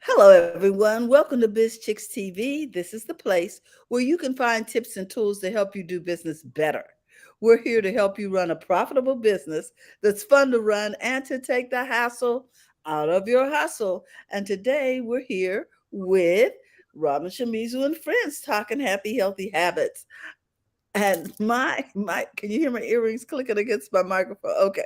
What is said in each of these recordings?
Hello, everyone. Welcome to BizChicks TV. This is the place where you can find tips and tools to help you do business better. We're here to help you run a profitable business that's fun to run and to take the hassle out of your hustle. And today we're here with Robin Shimizu and friends talking happy, healthy habits. And my, can you hear my earrings clicking against my microphone? Okay.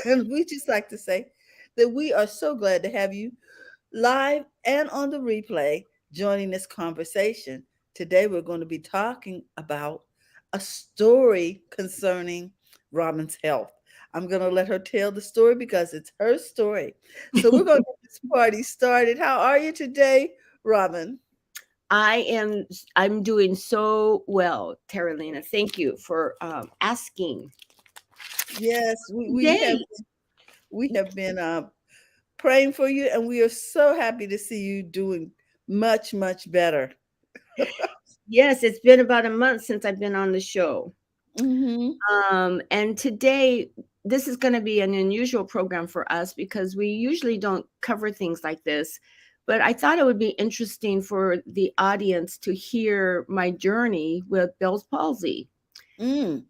And we just like to say that we are so glad to have you live and on the replay joining this conversation. Today, we're going to be talking about a story concerning Robin's health. I'm going to let her tell the story because it's her story. So, we're going to get this party started. How are you today, Robin? I'm doing so well, Terralina. Thank you for asking. Yes, Today, we have been praying for you, and we are so happy to see you doing much, much better. yes, it's been about a month since I've been on the show. Hmm. And today, this is going to be an unusual program for us because we usually don't cover things like this. But I thought it would be interesting for the audience to hear my journey with Bell's palsy. Mm.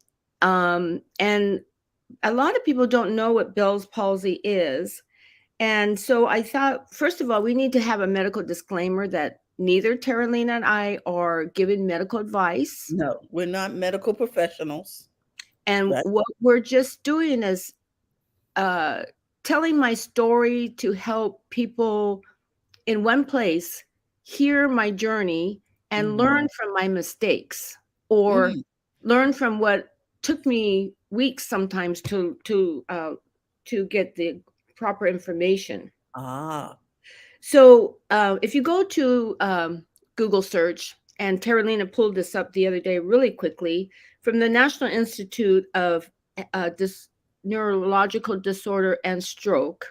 And a lot of people don't know what Bell's palsy is. And so I thought, first of all, we need to have a medical disclaimer that neither Terralina and I are giving medical advice. No, we're not medical professionals. And Right. what we're just doing is uh, telling my story to help people in one place hear my journey and Mhm. learn from my mistakes or Mm. learn from what took me weeks sometimes to get the proper information. Ah. So if you go to Google search, and Terralina pulled this up the other day really quickly from the National Institute of this Neurological Disorder and Stroke,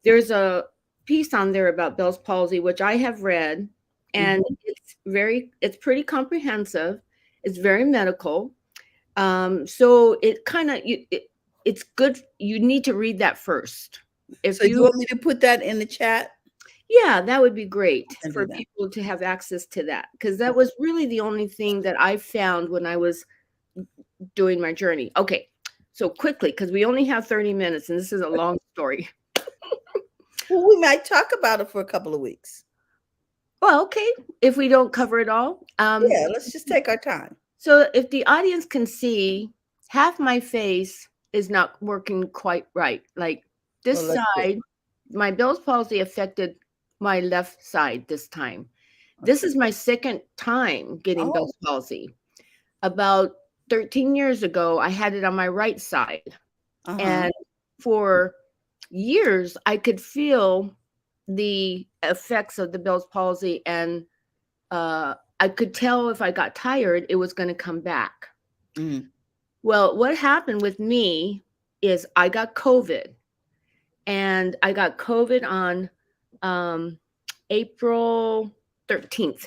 there's a piece on there about Bell's palsy, which I have read, and Mhm. it's pretty comprehensive. It's very medical. So it kind of it's good. You need to read that first. If So you you want me to put that in the chat? Yeah, that would be I great can do for that. people to have access to that because that Okay. was really the only thing that I found when I was doing my journey. Okay, so quickly, because we only have 30 minutes and this is a long story. Well, we might talk about it for a couple of weeks. Well, okay, if we don't cover it all. Yeah, let's just take our time. So if the audience can see, half my face is not working quite right. Like Well, this let's see. side, my Bell's palsy affected my left side this time. This Okay. is my second time getting Oh. Bell's palsy. About 13 years ago, I had it on my right side. Uh-huh. And for years, I could feel the effects of the Bell's palsy. And I could tell if I got tired, it was going to come back. Mm. Well, what happened with me is I got COVID. And I got COVID on um, April 13th.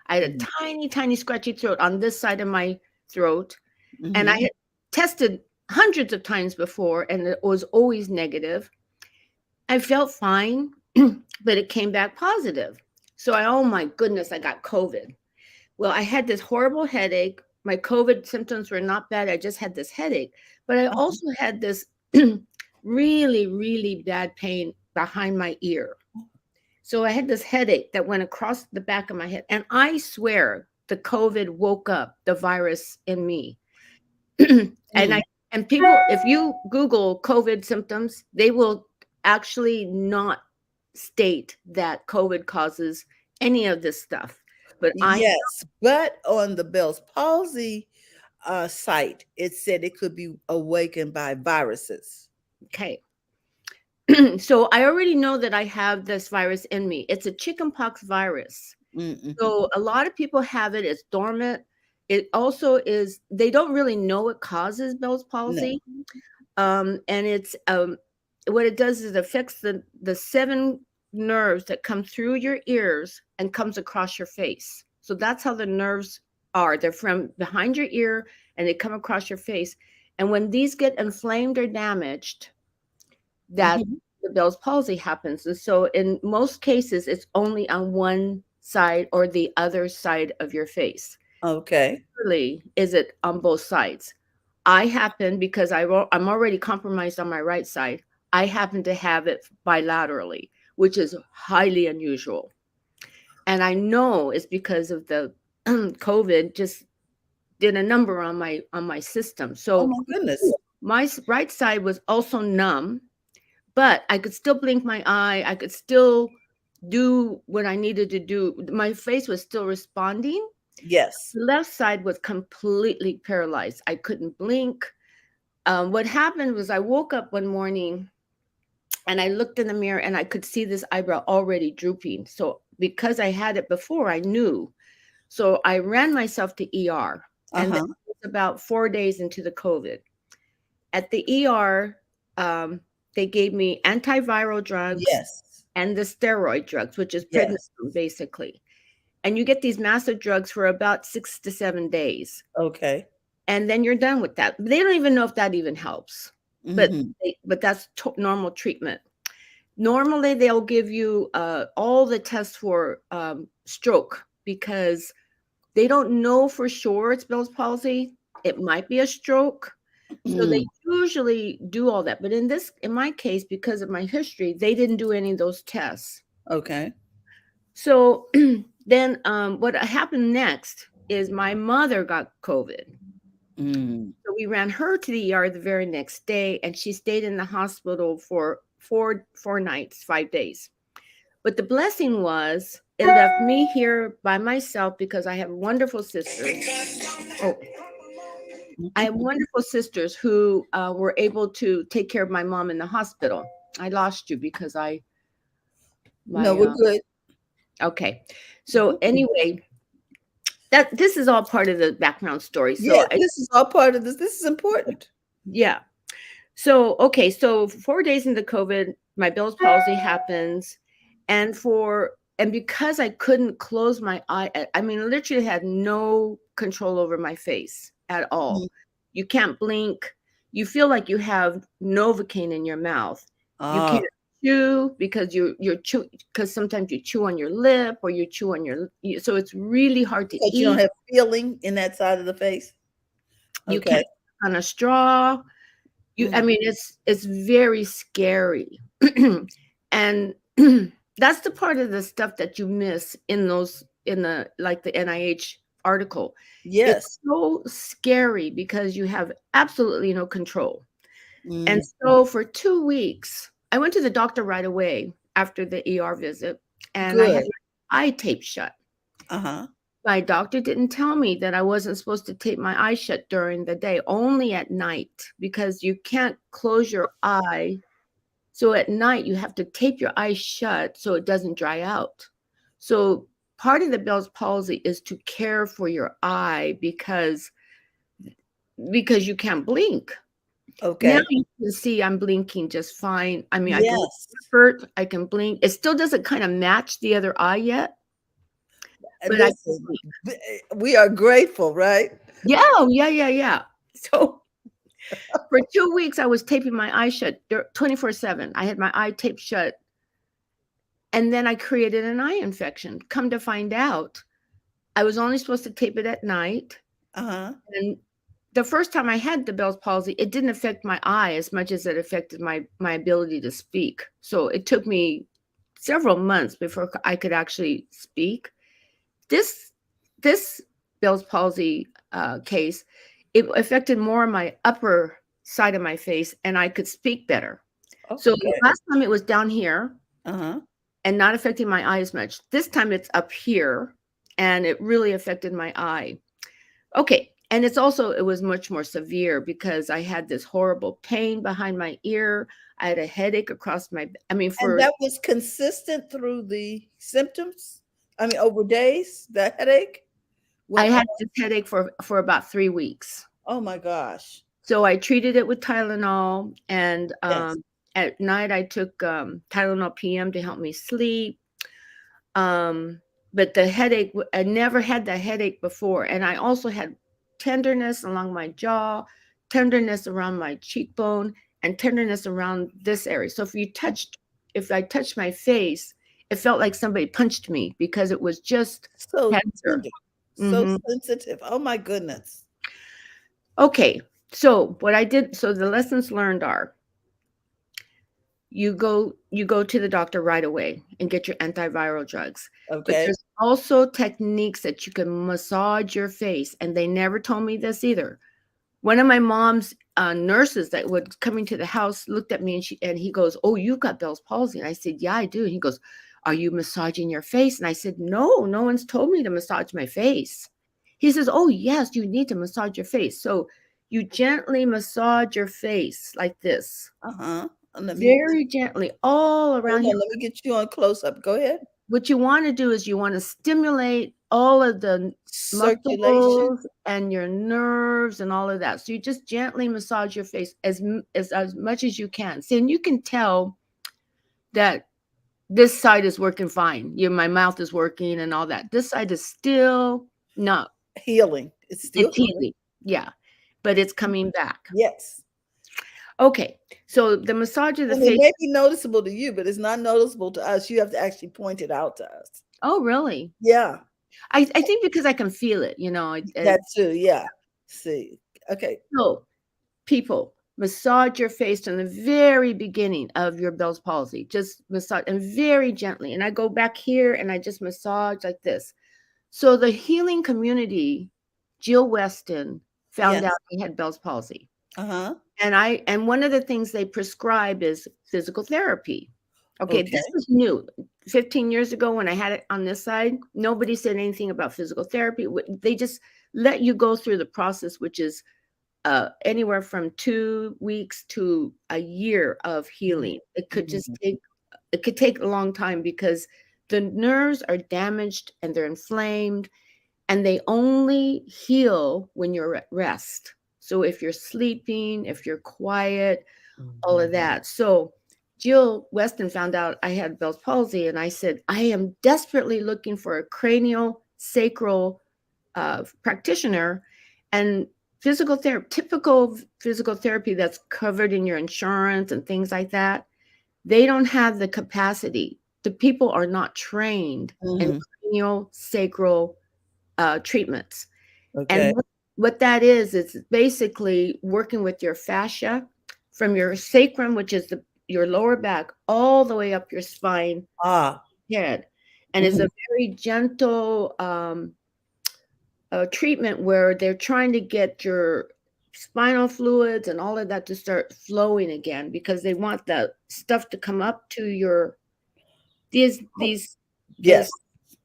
I had a Mm. tiny, tiny scratchy throat on this side of my throat. And I Mhm. had tested hundreds of times before, and it was always negative. I felt fine, but it came back positive. So oh my goodness, I got COVID. Well, I had this horrible headache. My COVID symptoms were not bad. I just had this headache, but I Uh-huh. also had this really, really bad pain behind my ear. So I had this headache that went across the back of my head. And I swear the COVID woke up the virus in me. and Mm. I and people, if you Google COVID symptoms, they will actually not state that COVID causes any of this stuff. But I Yes, but on the Bell's palsy site, it said it could be awakened by viruses. okay. So I already know that I have this virus in me. It's a chickenpox virus. Mm-hmm. So a lot of people have it. It's dormant. It also is. They don't really know what causes Bell's No. palsy. And it's what it does is it affects the seven nerves that come through your ears and comes across your face. So that's how the nerves are. They're from behind your ear and they come across your face. And when these get inflamed or damaged, that Mhm. the Bell's palsy happens. And so in most cases, it's only on one side or the other side of your face. Okay. Rarely is it on both sides. I happen, because I'm already compromised on my right side, I happen to have it bilaterally, which is highly unusual. And I know it's because of the COVID just did a number on my system. Oh So my goodness. my right side was also numb, but I could still blink my eye. I could still do what I needed to do. My face was still responding. Yes. The left side was completely paralyzed. I couldn't blink. What happened was I woke up one morning and I looked in the mirror and I could see this eyebrow already drooping. So because I had it before, I knew. So I ran myself to ER, and that Uh-huh. was about 4 days into the COVID. At the ER, they gave me antiviral drugs Yes. and the steroid drugs, which is Yes. prednisone, basically. And you get these massive drugs for about 6 to 7 days, Okay. and then you're done with that. They don't even know if that even helps, but Mm-hmm. but that's normal treatment. Normally, they'll give you all the tests for stroke, because they don't know for sure it's Bell's palsy. It might be a stroke. So they Mm. usually do all that. But in my case, because of my history, they didn't do any of those tests. Okay. So then what happened next is my mother got COVID. Mm. So we ran her to the ER the very next day, and she stayed in the hospital for four nights, 5 days. But the blessing was it left me here by myself because I have wonderful sisters. Oh, I have wonderful sisters who were able to take care of my mom in the hospital. I lost you because No, my we're good. okay. So anyway, that this is all part of the background story. Yeah, this is all part of this. This is important. Yeah. So okay, so 4 days into COVID, my Bell's palsy happens, and because I couldn't close my eye, I mean, literally had no control over my face at all. Mhm. You can't blink. You feel like you have Novocaine in your mouth. You Ah, can't chew because you're chew because sometimes you chew on your lip or you chew on so it's really hard to because you don't eat. have feeling in that side of the face. You Okay. can't on a straw. I Mm. mean, it's very scary. And that's the part of the stuff that you miss in the like the NIH article. It's Yes. so scary because you have absolutely no control. And Mm. so for 2 weeks, I went to the doctor right away after the ER visit, and I had Good. my eye taped shut. Uh-huh. My doctor didn't tell me that I wasn't supposed to tape my eyes shut during the day, only at night, because you can't close your eye. So at night, you have to tape your eyes shut so it doesn't dry out. So part of the Bell's palsy is to care for your eye because you can't blink. Now Okay. you can see I'm blinking just fine. I mean, I can Yes. effort, I can blink. It still doesn't kind of match the other eye yet, but I can Listen, blink. we are grateful, right? Yeah, oh, yeah, yeah, yeah. So for 2 weeks, I was taping my eye shut 24/7. I had my eye taped shut, and then I created an eye infection. Come to find out, I was only supposed to tape it at night, Uh-huh. and the first time I had the Bell's palsy, it didn't affect my eye as much as it affected my ability to speak. So it took me several months before I could actually speak. This this Bell's palsy case, it affected more of my upper side of my face, and I could speak better. So the Okay. last time it was down here Uh-huh. and not affecting my eye as much. This time it's up here, and it really affected my eye. Okay, and it was much more severe because I had this horrible pain behind my ear. I had a headache across I mean, And for that was consistent through the symptoms? I mean, over days, the headache I went on. had this headache for about 3 weeks. Oh my gosh. So I treated it with Tylenol, and Yes. at night I took Tylenol PM to help me sleep. Um, but the headache, I never had that headache before, and I also had tenderness along my jaw, tenderness around my cheekbone, and tenderness around this area. So if you touched if I touched my face, it felt like somebody punched me because it was just So tender. tender, so Hmm. sensitive. Oh my goodness. Okay, so what I did, so the lessons learned are you go to the doctor right away and get your antiviral drugs. But Okay. there's also techniques that you can massage your face, and they never told me this either. One of my mom's nurses that would coming to the house looked at me and he goes, "Oh, you got Bell's palsy." And I said, "Yeah, I do." And he goes, "Are you massaging your face?" And I said, "No, no one's told me to massage my face." He says, "Oh, yes, you need to massage your face." So you gently massage your face like this, Uh-huh. Let me very gently, all hold around here. on. Let me get you on close up. Go ahead. What you want to do is you want to stimulate all of the Circulation. muscles and your nerves and all of that. So you just gently massage your face as much as you can. See, and you can tell that this side is working fine. My mouth is working and all that. This side is still not. Healing. It's still It's healing. healing, yeah, but it's coming back. Yes. Okay, so the massage of the And it face. may be noticeable to you, but it's not noticeable to us. You have to actually point it out to us. Oh, really? Yeah. I think because I can feel it. That too. Yeah. See. Okay. So people massage your face from the very beginning of your Bell's palsy, just massage and very gently. And I go back here and I just massage like this. So the healing community, Jill Weston, found out Yes. I had Bell's palsy. Uh-huh. And one of the things they prescribe is physical therapy. Okay, Okay. this is new. 15 years ago when I had it on this side, nobody said anything about physical therapy. They just let you go through the process, which is anywhere from 2 weeks to a year of healing. Mhm. It could take a long time because the nerves are damaged and they're inflamed, and they only heal when you're at rest. So if you're sleeping, if you're quiet, all of Mhm. that. So Jill Weston found out I had Bell's palsy, and I said, I am desperately looking for a cranial sacral practitioner, and typical physical therapy that's covered in your insurance and things like that. They don't have the capacity. The people are not trained in Mhm. cranial sacral treatments. Okay. And what that is, it's basically working with your fascia from your sacrum, which is your lower back, all the way up your spine, Ah. head. And it's Mhm. a very gentle treatment where they're trying to get your spinal fluids and all of that to start flowing again because they want the stuff to come up to your these Yes. this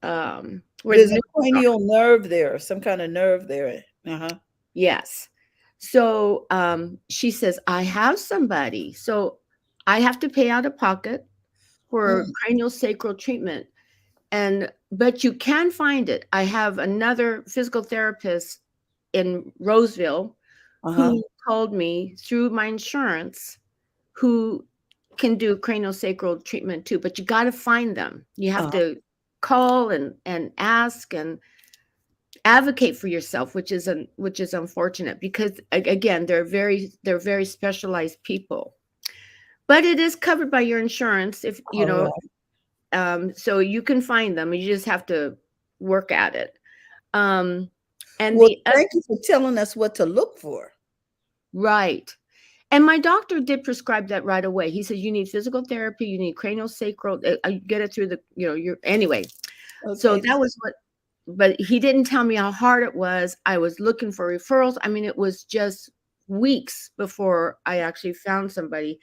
where the There's a neurons are. cranial nerve there, some kind of nerve there. Uh-huh. Yes. So she says, I have somebody. So I have to pay out of pocket for Mm. cranial sacral treatment. But you can find it. I have another physical therapist in Roseville Uh-huh. who told me through my insurance who can do craniosacral treatment too, but you got to find them. You have Uh-huh. to call and ask and advocate for yourself, which is unfortunate because again, they're very specialized people. But it is covered by your insurance if you All know, right. so you can find them. You just have to work at it. Um, and Well, the thank you for telling us what to look for. Right. And my doctor did prescribe that right away. He said, you need physical therapy, you need craniosacral, I get it through your anyway. So Okay. that was but he didn't tell me how hard it was. I was looking for referrals. I mean, it was just weeks before I actually found somebody.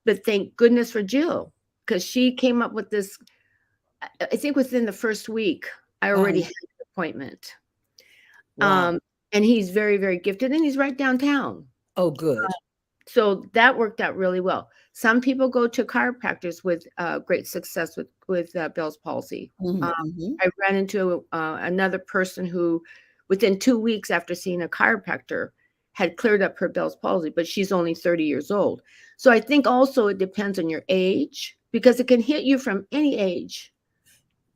But thank goodness for Jill, because she came up with this. I think within the first week, I already Uh-huh. had an appointment. Wow. Um, and he's very, very gifted, and he's right downtown. Oh, good. So that worked out really well. Some people go to chiropractors with great success with Bell's palsy. Mhm, mhm. I ran into another person who, within 2 weeks after seeing a chiropractor, had cleared up her Bell's palsy, but she's only 30 years old. So I think also it depends on your age because it can hit you from any age,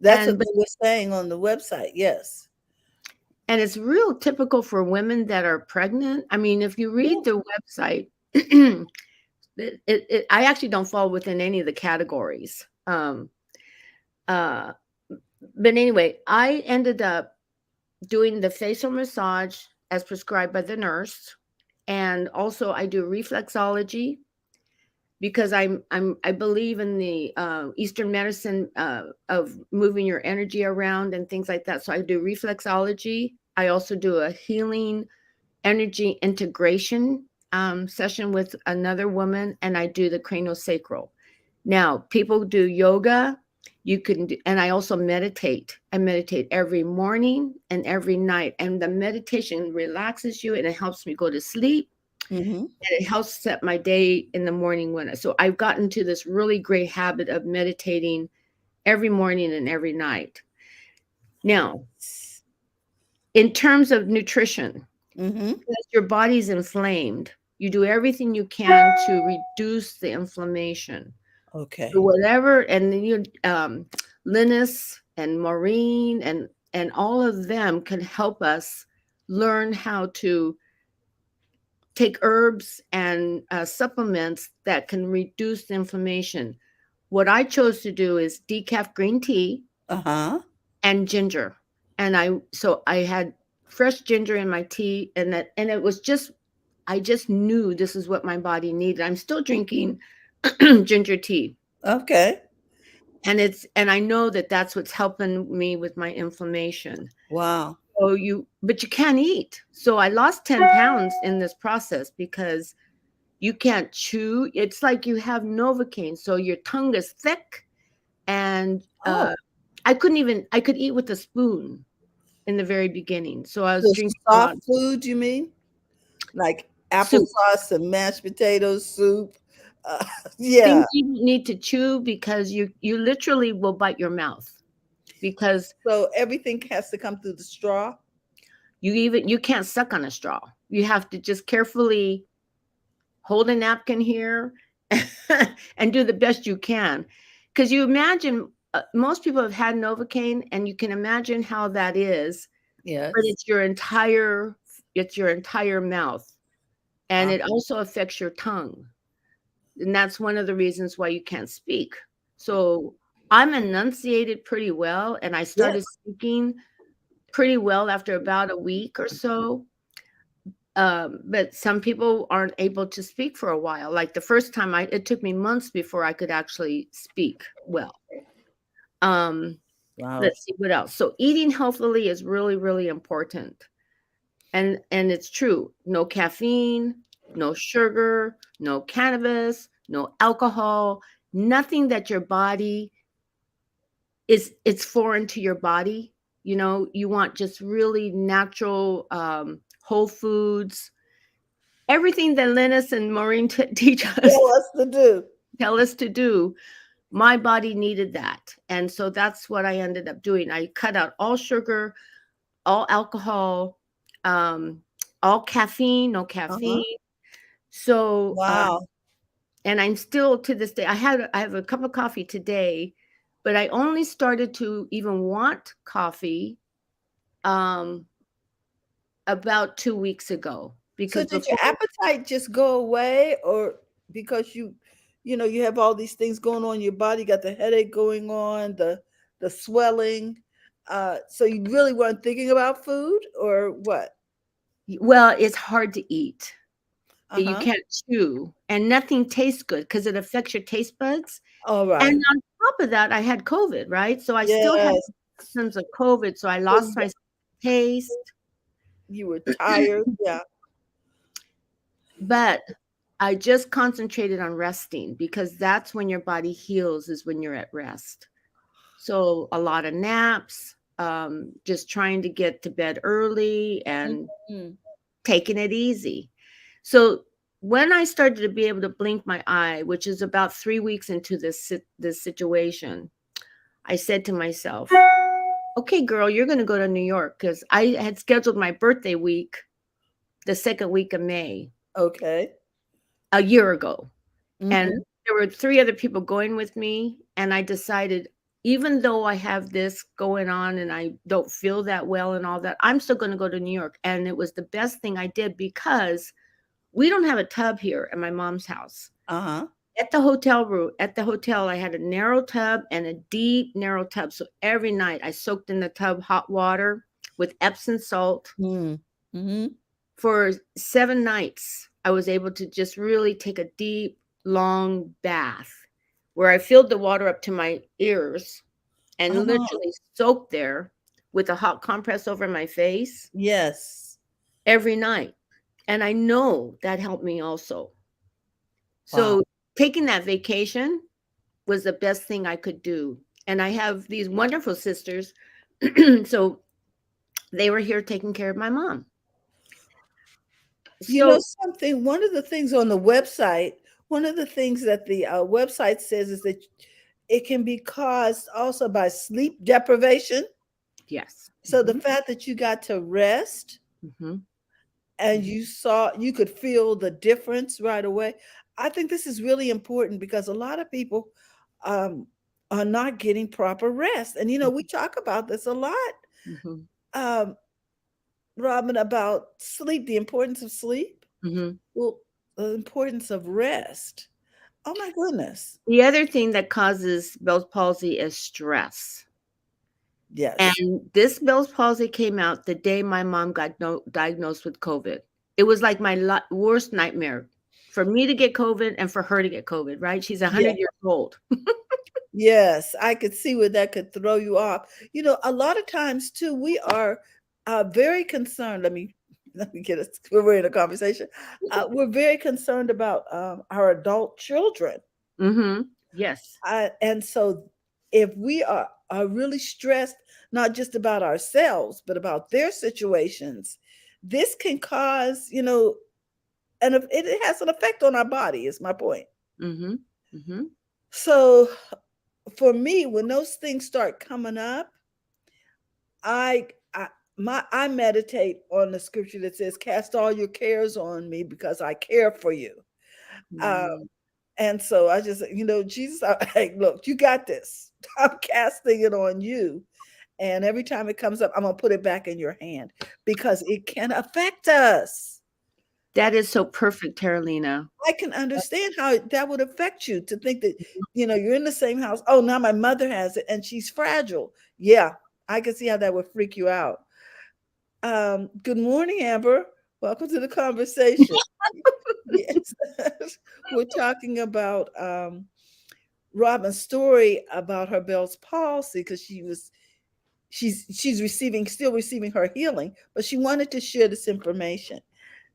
That's what and they were saying on the website. Yes. and it's real typical for women that are pregnant. I mean, if you Yeah. read the website. I actually don't fall within any of the categories. Uh, but anyway, I ended up doing the facial massage as prescribed by the nurse, and also I do reflexology because I believe in the Eastern medicine of moving your energy around and things like that. So I do reflexology. I also do a healing energy integration session with another woman, and I do the craniosacral. Now, people do yoga. You can do, and I also meditate. I meditate every morning and every night, and the meditation relaxes you and it helps me go to sleep. Mm-hmm. And it helps set my day in the morning so I've gotten to this really great habit of meditating every morning and every night. Now, in terms of nutrition, Mm-hmm. because your body's inflamed, you do everything you can to reduce the inflammation. So Okay. whatever, and then Linus and Maureen and all of them can help us learn how to take herbs and supplements that can reduce the inflammation. What I chose to do is decaf green tea Uh-huh. and ginger. And I had fresh ginger in my tea, and it was just, I just knew this is what my body needed. I'm still drinking ginger tea. Okay. And I know that that's what's helping me with my inflammation. Wow. But you can't eat. So I lost 10 pounds in this process because you can't chew. It's like you have Novocaine. So your tongue is thick, and Oh, I could eat with a spoon in the very beginning. So I was so drinking a lot soft of food, you mean? Like soup, applesauce and mashed potatoes, soup. Uh, things yeah. you don't need to chew because you literally will bite your mouth because So everything has to come through the straw. you can't suck on a straw. You have to just carefully hold a napkin here and do the best you can. Because you imagine most people have had Novocaine, and you can imagine how that is, but Yes. it's your entire mouth, and Uh, it also affects your tongue, and that's one of the reasons why you can't speak. So I'm enunciated pretty well, and I started yes. speaking pretty well after about a week or so. But some people aren't able to speak for a while. Like the first time, it took me months before I could actually speak well. Um, Wow. let's see what else. So eating healthily is really, really important, and it's true. No caffeine, no sugar, no cannabis, no alcohol, nothing that your body it's foreign to your body. You want just really natural, whole foods. Everything that Linus and Maureen teach us, Tell us to do. tell us to do, my body needed that. And so that's what I ended up doing. I cut out all sugar, all alcohol, um, all caffeine, no Uh-huh. caffeine. So, Wow. and I'm still to this day, I have a cup of coffee today, but I only started to even want coffee um, about 2 weeks ago So because did your before. appetite just go away, or because you have all these things going on in your body, you got the headache going on, the swelling. So you really weren't thinking about food or what? Well, it's hard to eat. You Uh-huh. can't chew, and nothing tastes good because it affects your taste buds. All And right. on top of that, I had COVID, right? So I still had Yes. symptoms of COVID. So I So lost my taste, you were tired. Yeah. but I just concentrated on resting because that's when your body heals, is when you're at rest. So a lot of naps, just trying to get to bed early and Mhm. taking it easy. So when I started to be able to blink my eye, which is about 3 weeks into this situation, I said to myself, "Okay, girl, you're going to go to New York," because I had scheduled my birthday week, the second week of May, Okay. a year ago, and Hmm. there were 3 other people going with me, and I decided, even though I have this going on and I don't feel that well and all that, I'm still going to go to New York, and it was the best thing I did because we don't have a tub here at my mom's house. Uh-huh. At the hotel, I had a narrow tub and a deep narrow tub. So every night I soaked in the tub hot water with Epsom salt. Mm. Mm-hmm. For 7 nights, I was able to just really take a deep, long bath where I filled the water up to my ears and Oh, literally soaked there with a hot compress over my face yes. every night. And I know that helped me also. Wow. So taking that vacation was the best thing I could do. And I have these wonderful sisters. So they were here taking care of my mom. You know So, something? One of the things on the website, one of the things that the website says is that it can be caused also by sleep deprivation. yes. So the fact that you got to rest Hmm. and you could feel the difference right away. I think this is really important because a lot of people um, are not getting proper rest. And, we talk about this a lot, Hmm. um, Robin, about sleep, the importance of sleep. Hmm. Well, the importance of rest. Oh my goodness. The other thing that causes Bell's palsy is stress. Yes. And this Bell's palsy came out the day my mom got diagnosed with COVID. It was like my worst nightmare for me to get COVID and for her to get COVID, right? She's Yeah. 100 years old. Yes. I could see where that could throw you off. A lot of times too, we are very concerned. Let me get us. We're in a conversation. We're very concerned about our adult children, Hmm. Yes. and so if we are really stressed, not just about ourselves, but about their situations, this can cause, and it has an effect on our body. Is my point. Hmm. Hmm. So for me, when those things start coming up, I I I meditate on the scripture that says, "Cast all your cares on me, because I care for you." Uh, Mm. and so I just, Jesus, hey, look, you got this. I'm casting it on you, and every time it comes up, I'm gonna put it back in your hand because it can affect us. That is so perfect, Carolina. I can understand how that would affect you to think that, you're in the same house. Oh, now my mother has it and she's fragile. Yeah, I can see how that would freak you out. Good morning, Amber. Welcome to the conversation. Yes, we're talking about Robin's story about her Bell's palsy because she's still receiving her healing, but she wanted to share this information.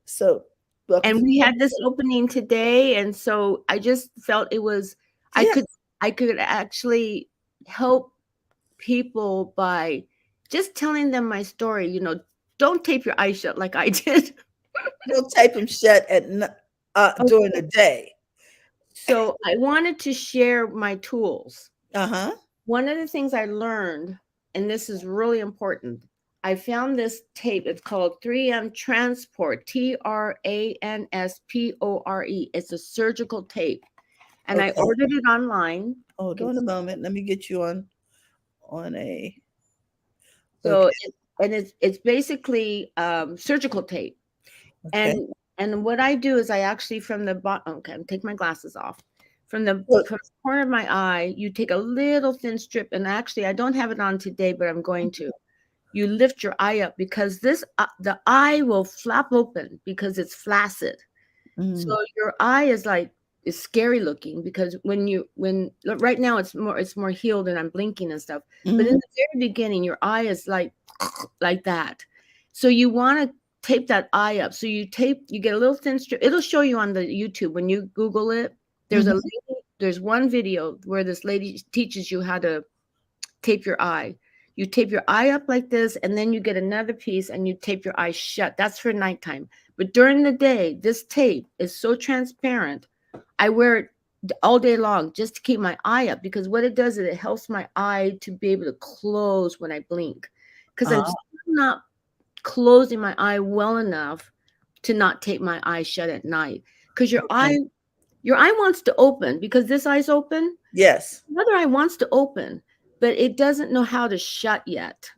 So, welcome And to the we had this conversation. opening today, and so I just felt it was I Yes, could I could actually help people by just telling them my story. Don't tape your eyes shut like I did. don't tape them shut during the Okay. day. So I wanted to share my tools. Uh huh. One of the things I learned, and this is really important, I found this tape. It's called 3M Transport, Transpore. It's a surgical tape. And I Okay. ordered it online. Hold on a It's moment. Let me get you on a. so Okay. it's basically surgical tape. Okay. And what I do is I actually from the bottom. Okay, I'm take my glasses off. Look. From the corner of my eye, you take a little thin strip, and actually I don't have it on today, but I'm going to. You lift your eye up because the eye will flap open because it's flaccid. So Mm, your eye is scary looking because when right now it's more healed and I'm blinking and stuff. But in mhm, the very beginning, your eye is like that. So you want to tape that eye up. So you get a little thin strip. It'll show you on the YouTube when you Google it. mhm. There's one video where this lady teaches you how to tape your eye. You tape your eye up like this, and then you get another piece and you tape your eye shut. That's for nighttime. But during the day, this tape is so transparent. I wear it all day long just to keep my eye up because what it does is it helps my eye to be able to close when I blink. Because I'm Ah, still not closing my eye well enough to not tape my eye shut at night. Because okay. your eye wants to open because this eye's open. Yes. The other eye wants to open, but it doesn't know how to shut yet.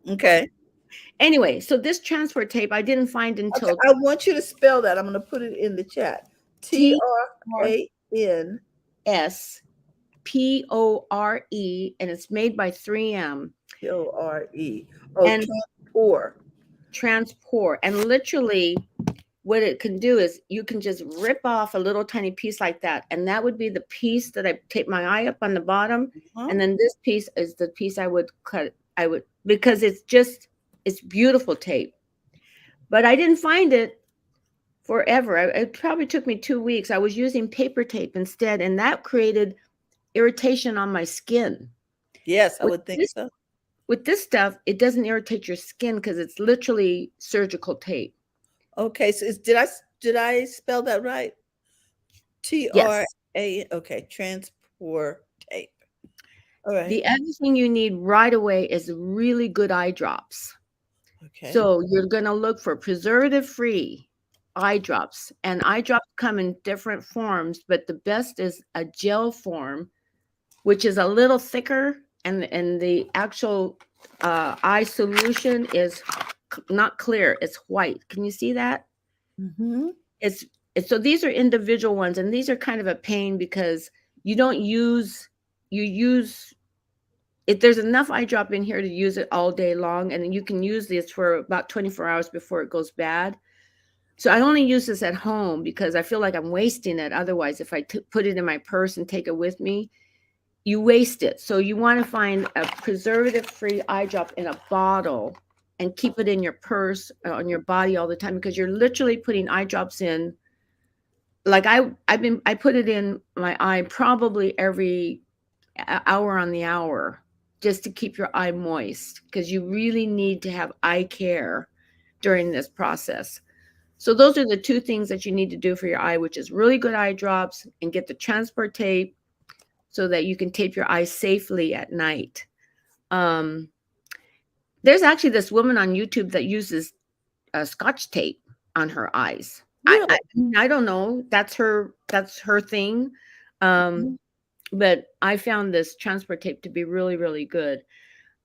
Okay. Anyway, so this transfer tape I didn't find Okay. until I want you to spell that. I'm going to put it in the chat. T T R R A N S Pore, and it's made by 3M. P O R E. Oh, And transport. transport. And literally, what it can do is you can just rip off a little tiny piece like that. And that would be the piece that I take my eye up on the bottom. Huh? And then this piece is the piece I would cut. Because it's beautiful tape. But I didn't find it forever. It probably took me 2 weeks. I was using paper tape instead, and that created irritation on my skin. Yes, I With would think this so. with this stuff, it doesn't irritate your skin because it's literally surgical tape. Okay, so did I spell that right? T R Yes. A. Okay, transport tape. All right. The other thing you need right away is really good eye drops. Okay. So you're going to look for preservative-free eye drops. And eye drops come in different forms, but the best is a gel form, which is a little thicker, and the actual eye solution is not clear, it's white. Can you see that? Mm-hmm. It's so these are individual ones, and these are kind of a pain because you don't use you use if there's enough eye drop in here to use it all day long, and then you can use this for about 24 hours before it goes bad. So I only use this at home because I feel like I'm wasting it. Otherwise, if I put it in my purse and take it with me, you waste it. So you want to find a preservative-free eye drop in a bottle and keep it in your purse on your body all the time, because you're literally putting eye drops in. Like I put it in my eye probably every hour on the hour, just to keep your eye moist, because you really need to have eye care during this process. So those are the two things that you need to do for your eye, which is really good eye drops and get the transport tape so that you can tape your eyes safely at night. Um, there's actually this woman on YouTube that uses Scotch tape on her eyes. Really? I don't know. That's her thing. Um, Mhm. but I found this transport tape to be really, really good.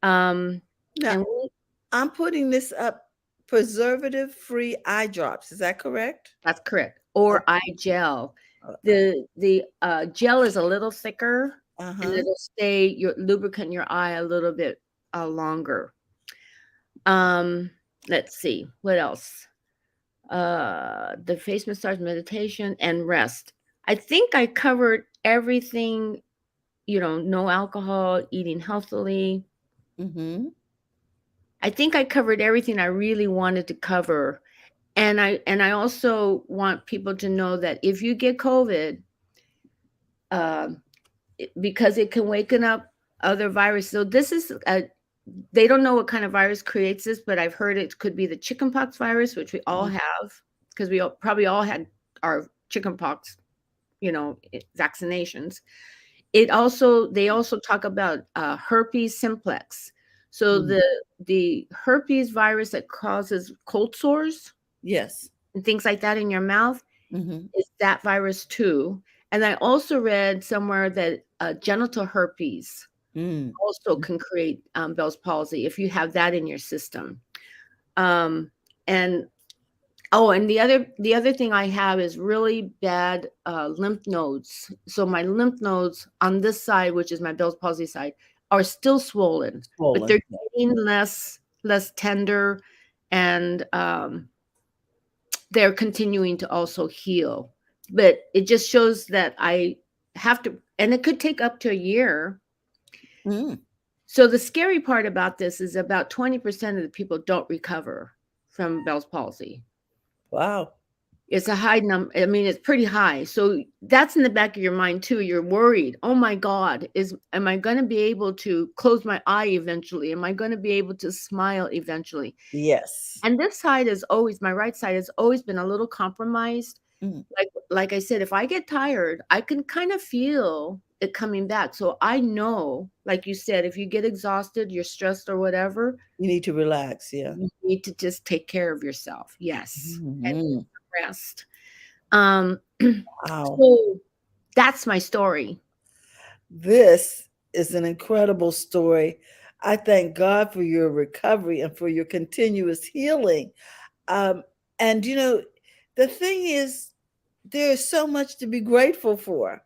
Um, Now, and I'm putting this up preservative-free eye drops. Is that correct? that's correct. Or Okay. eye gel. I, The gel is a little thicker, and uh-huh. it'll stay your lubricant your eye a little bit longer. Um, let's see what else. The face massage, meditation, and rest. I think I covered everything. No alcohol, eating healthily. Mm-hmm. I think I covered everything I really wanted to cover. And I also want people to know that if you get COVID, um, because it can waken up other viruses. So this is they don't know what kind of virus creates this, but I've heard it could be the chickenpox virus, which we all have, because probably all had our chickenpox, vaccinations. They also talk about herpes simplex. So Mm-hmm. the herpes virus that causes cold sores Yes. and things like that in your mouth Mm-hmm. is that virus too. And I also read somewhere that genital herpes Mm. also can create Bell's palsy if you have that in your system. Um, and and the other thing I have is really bad lymph nodes. So my lymph nodes on this side, which is my Bell's palsy side, are still swollen, but Swollen. they're getting less tender, and they're continuing to also heal. But it just shows that I have to, and it could take up to a year. Mm. So the scary part about this is about 20% of the people don't recover from Bell's palsy. Wow. It's a high number. I mean, it's pretty high. So that's in the back of your mind too. You're worried. Oh my God, am I going to be able to close my eye eventually? Am I going to be able to smile eventually? Yes. And this side is always, my right side has always been a little compromised. Mm. Like I said, if I get tired, I can kind of feel it coming back. So I know, like you said, if you get exhausted, you're stressed or whatever, You need to relax. Yeah. you need to just take care of yourself. Yes. And Mhm. rest. Um, Wow. so that's my story. This is an incredible story. I thank God for your recovery and for your continuous healing. Um, and the thing is, there is so much to be grateful for.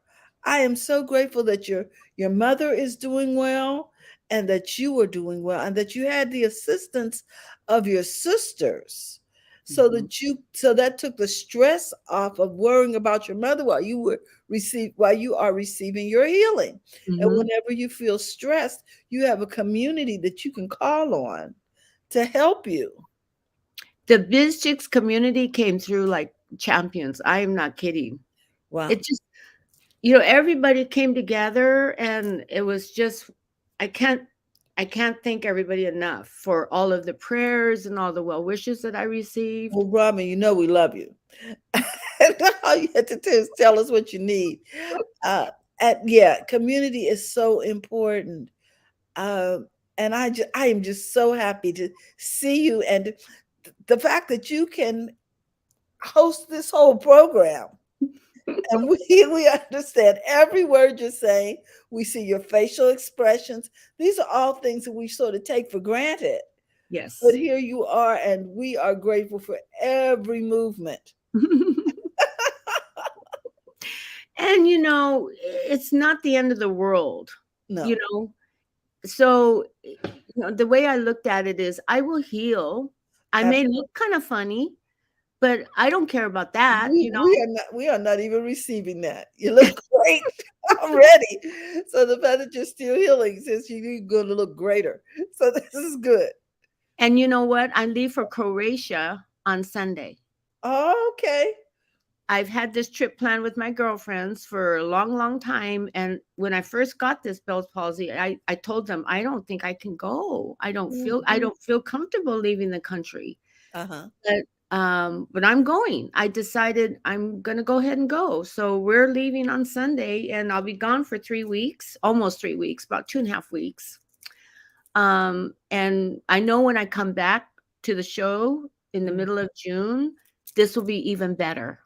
I am so grateful that your mother is doing well and that you are doing well and that you had the assistance of your sisters Mhm. so that took the stress off of worrying about your mother while you are receiving your healing. And Mhm. whenever you feel stressed, you have a community that you can call on to help you. The BizChicks community came through like champions. I am not kidding. Wow. It just, everybody came together, and it was just, I can't, I can't thank everybody enough for all of the prayers and all the well wishes that I received. Well, Robin, you know we love you. All you have to do is tell us what you need. Uh, yeah, community is so important. Um, and I am just so happy to see you and the fact that you can host this whole program. And we we understand every word you're saying. We see your facial expressions. These are all things that we sort of take for granted. But Yes. here you are, and we are grateful for every movement. And it's not the end of the world, you No, know. So, the way I looked at it is I will heal. I may look kind of funny, but I don't care about that, we are not even receiving that. You look great already. So the fact that you're still healing says you're going to look greater. So this is good. And you know what? I leave for Croatia on Sunday. Okay. I've had this trip planned with my girlfriends for a long, long time. And when I first got this Bell's palsy, I told them I don't think I can go. I Mhm. don't feel comfortable leaving the country. Uh-huh. But I'm going. I decided I'm gonna go ahead and go. So we're leaving on Sunday, and I'll be gone for 3 weeks, almost 3 weeks, about 2.5 weeks. And I know when I come back to the show in the Mm. middle of June, this will be even better.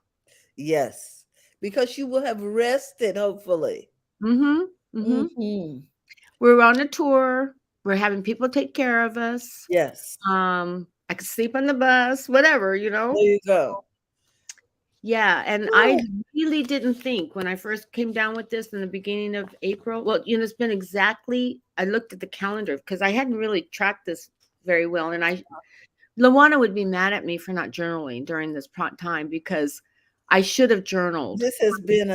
Yes. Because you will have rested, hopefully. Mm-hmm. Mm-hmm. Hmm. We're on a tour. We're having people take care of us. Yes. I could sleep on the bus, whatever. There you go. Yeah, and I Woo. really didn't think when I first came down with this in the beginning of April. Well, it's been exactly, I looked at the calendar because I hadn't really tracked this very well. And Lawana would be mad at me for not journaling during this time because I should have journaled. This has been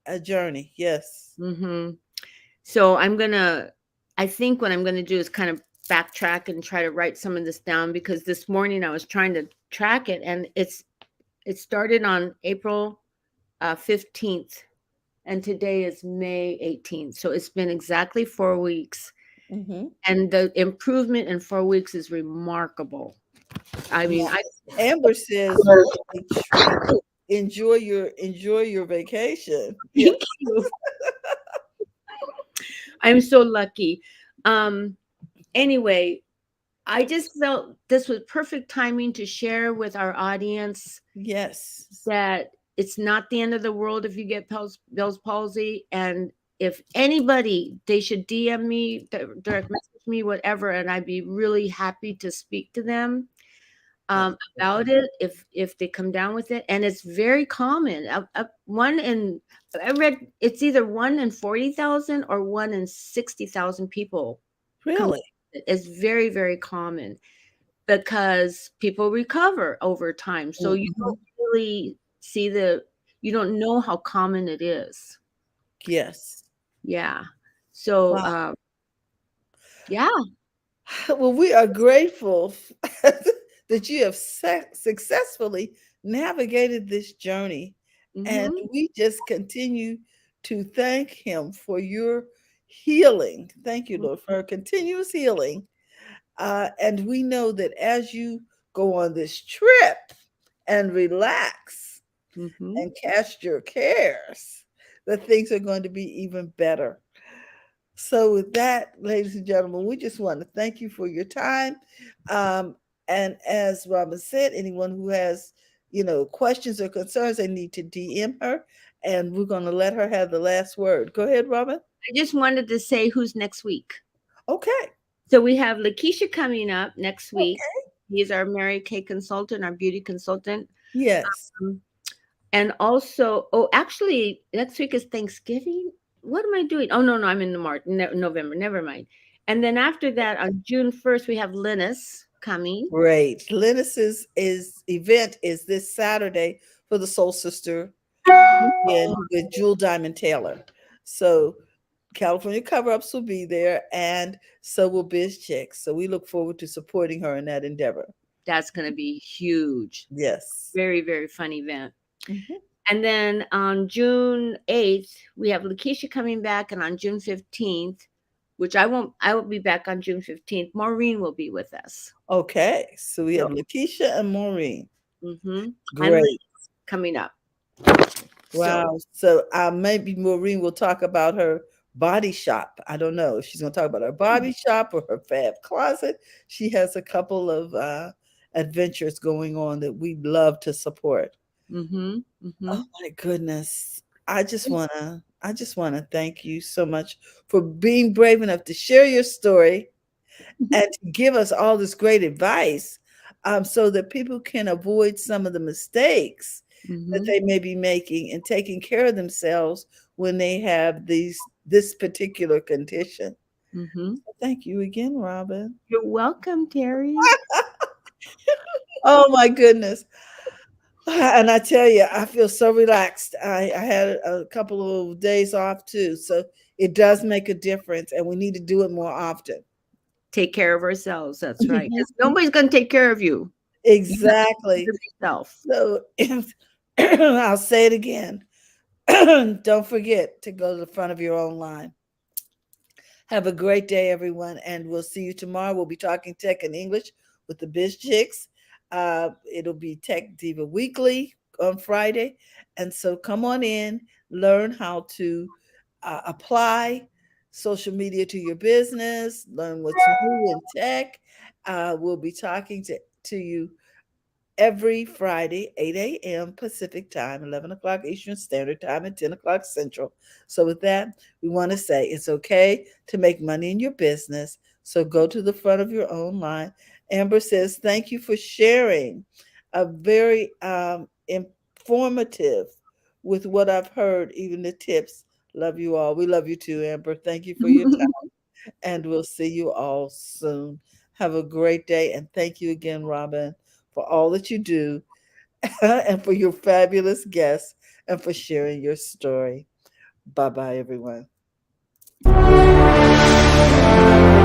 a journey. Yes. Hmm. So I think what I'm gonna do is kind of backtrack and try to write some of this down, because this morning I was trying to track it, and it started on April 15th, and today is May 18th. So it's been exactly 4 weeks, Hmm. and the improvement in 4 weeks is remarkable. I mean, Now, Amber says enjoy your vacation. Yeah. thank you. I'm so lucky. Um, anyway, I just felt this was perfect timing to share with our audience Yes. that it's not the end of the world if you get Bell's palsy. And if anybody, they should DM me, direct message me, whatever, and I'd be really happy to speak to them about Absolutely. it if they come down with it. And it's very common. One in I read it's either 1 in 40,000 or 1 in 60,000 people come. Really? It's very, very common because people recover over time. So you Mhm. don't really see you don't know how common it is. Yes. Yeah. So, Wow. yeah. Well, we are grateful that you have successfully navigated this journey. And Hmm. we just continue to thank Him for your healing. Thank you, Lord, for continuous healing. And we know that as you go on this trip and relax Hmm. and cast your cares, that things are going to be even better. So, with that, ladies and gentlemen, we just want to thank you for your time. Um, and as Robin said, anyone who has, questions or concerns, they need to DM her, and we're going to let her have the last word. Go ahead, Robin. I just wanted to say who's next week. Okay. So we have Lakeisha coming up next week. Okay. He's our Mary Kay consultant, our beauty consultant. Yes. Um, And also, oh, actually, next week is Thanksgiving. What am I doing? Oh, no, no, I'm in the November. Never mind. And then after that, on June 1st, we have Linus coming. Great. Linus's is event is this Saturday for the Soul Sister weekend with Jewel Diamond Taylor. So California Cover Ups will be there, and so will Biz Chicks. So we look forward to supporting her in that endeavor. That's going to be huge. Yes. Very, very fun event. Mhm. And then on June 8th, we have Lakeisha coming back. And on June 15th, which I will be back on June 15th, Maureen will be with us. Okay. So we have So, Lakeisha and Maureen. mm-hmm. And Great. coming up. So, Wow. So maybe Maureen will talk about her body shop. I don't know if she's going to talk about her body shop or her fab closet. She has a couple of adventures going on that we'd love to support. mm-hmm, mm-hmm, Oh my goodness. I just want to thank you so much for being brave enough to share your story and to give us all this great advice, so that people can avoid some of the mistakes that mm-hmm, they may be making and taking care of themselves when they have this particular condition. mm-hmm. Thank you again, Robin. You're welcome, Terry. Oh my goodness. And I tell you, I feel so relaxed. I had a couple of days off too. So it does make a difference, and we need to do it more often. Take care of ourselves. That's right. 'Cause nobody's going to take care of you. You have to take Exactly. care of yourself. So I'll say it again. Don't forget to go to the front of your own line. Have a great day, everyone, and we'll see you tomorrow. We'll be talking tech and English with the Biz Chicks. It'll be Tech Diva Weekly on Friday, and so come on in, learn how to apply social media to your business, learn what's new in tech. We'll be talking to you every Friday, 8 a.m. Pacific time, 11 o'clock Eastern Standard Time, and 10 o'clock Central. So, with that, we want to say it's okay to make money in your business. So, go to the front of your own line. Amber says, thank you for sharing a very informative with what I've heard, even the tips. Love you all. We love you too, Amber. Thank you for your time, and we'll see you all soon. Have a great day, and thank you again, Robin, for all that you do and for your fabulous guests and for sharing your story. Bye bye, everyone.